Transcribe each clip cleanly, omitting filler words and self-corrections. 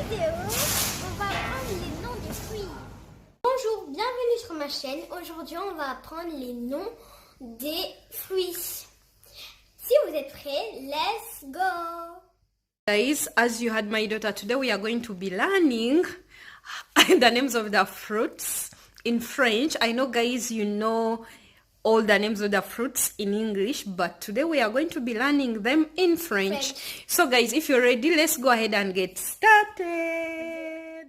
vidéo, on va apprendre les noms des fruits. Bonjour, bienvenue sur ma chaîne. Aujourd'hui, on va apprendre les noms des fruits. Si vous êtes prêts, let's go! Guys, as you had my daughter, today we are going to be learning the names of the fruits in French. I know, guys, you know all the names of the fruits in English, but today we are going to be learning them in French. So, guys, if you're ready, let's go ahead and get started.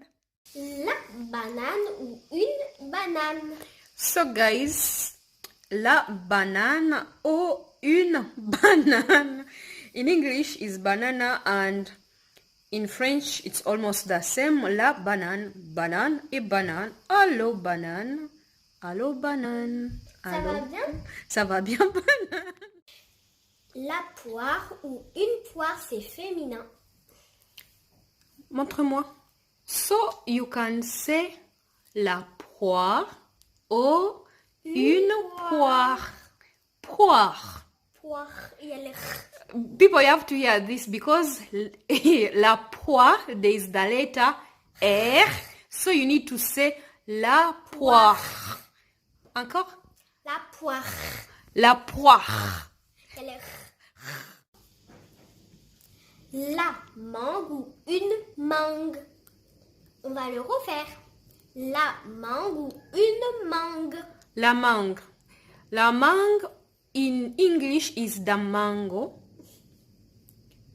La banane ou une banane. So, guys, la banane ou une banane. In English is banana, and in French it's almost the same. La banane, banane et banane. Allô banane, allô banane. Ça va bien? Ça va bien banane. La poire ou une poire, c'est féminin. Montre-moi. So you can say la poire ou une poire. Poire. Poire, il y a le People, you have to hear this because la poire, there is the letter R, so you need to say la poire. Encore? La poire. La poire. Il y a le la mangue ou une mangue. On va le refaire. La mangue ou une mangue. La mangue. La mangue in English is the mango.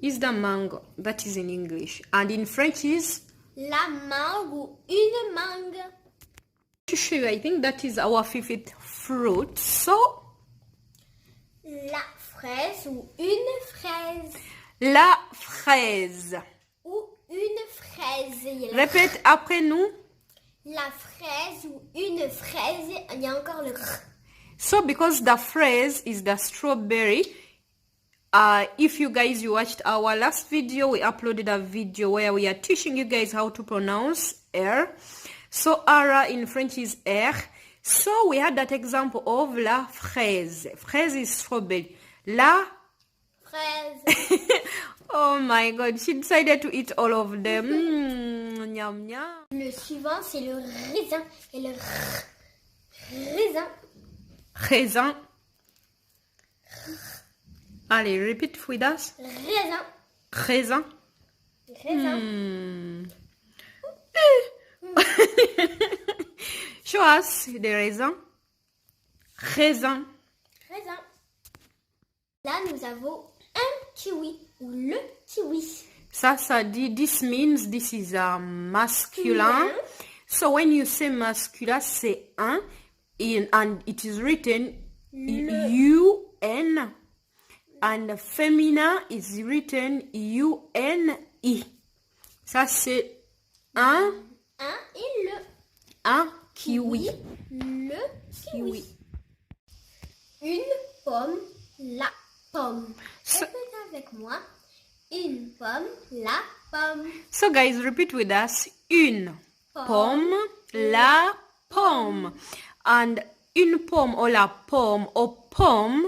Is the mango. That is in English. And in French is? La mangue ou une mangue. To show you, I think that is our favorite fruit. So? La fraise ou une fraise. La fraise. Ou une fraise. Il y a Répète après nous. La fraise ou une fraise. Il y a encore le r. So because the phrase is the strawberry, if you guys you watched our last video, we uploaded a video where we are teaching you guys how to pronounce R. So R in French is R. So we had that example of la fraise. Fraise is strawberry. La Fraise. oh my god, she decided to eat all of them. Nyam nyam. Le suivant, c'est le raisin. Et le r. Raisin. Raisin. Allez, repeat with us. Raisin. Raisin. Raisin. Show us the raisin. Raisin. Raisin. Là, nous avons un kiwi ou le kiwi. Ça dit, this means this is a masculine. So when you say masculine, c'est un. And it is written U-N. And feminine is written U-N-I. Ça, c'est un. Un et le. Un kiwi. Le kiwi. Une pomme, la pomme. Répète avec moi. Une pomme, la pomme. So guys, repeat with us. Une pomme, la pomme. And une pomme or la pomme or pomme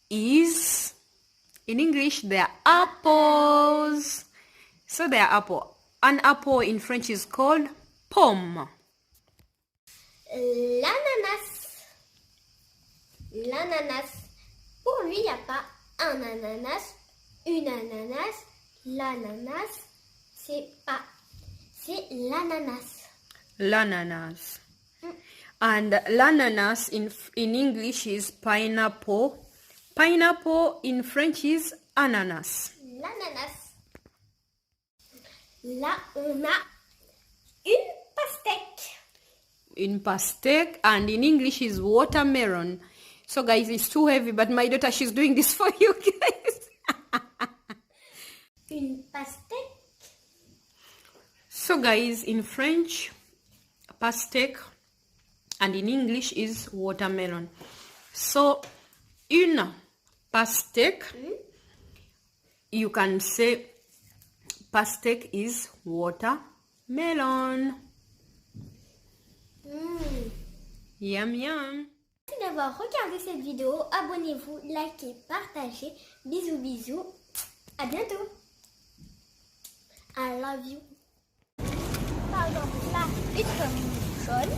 is, in English, they are apples. So they are apple. An apple in French is called pomme. L'ananas. L'ananas. Pour lui, il n'y a pas un ananas, une ananas. L'ananas, c'est pas. C'est l'ananas. L'ananas. And l'ananas in English is pineapple. Pineapple in French is ananas. L'ananas. Là, on a une pastèque. Une pastèque, and in English is watermelon. So guys, it's too heavy, but my daughter, she's doing this for you guys. Une pastèque. So guys, in French, pastèque, and in English is watermelon. So, une pastèque, you can say pastèque is watermelon. Yum yum. Merci d'avoir regardé cette vidéo. Abonnez-vous, likez, partagez. Bisous bisous. À bientôt. I love you. une comme jaune,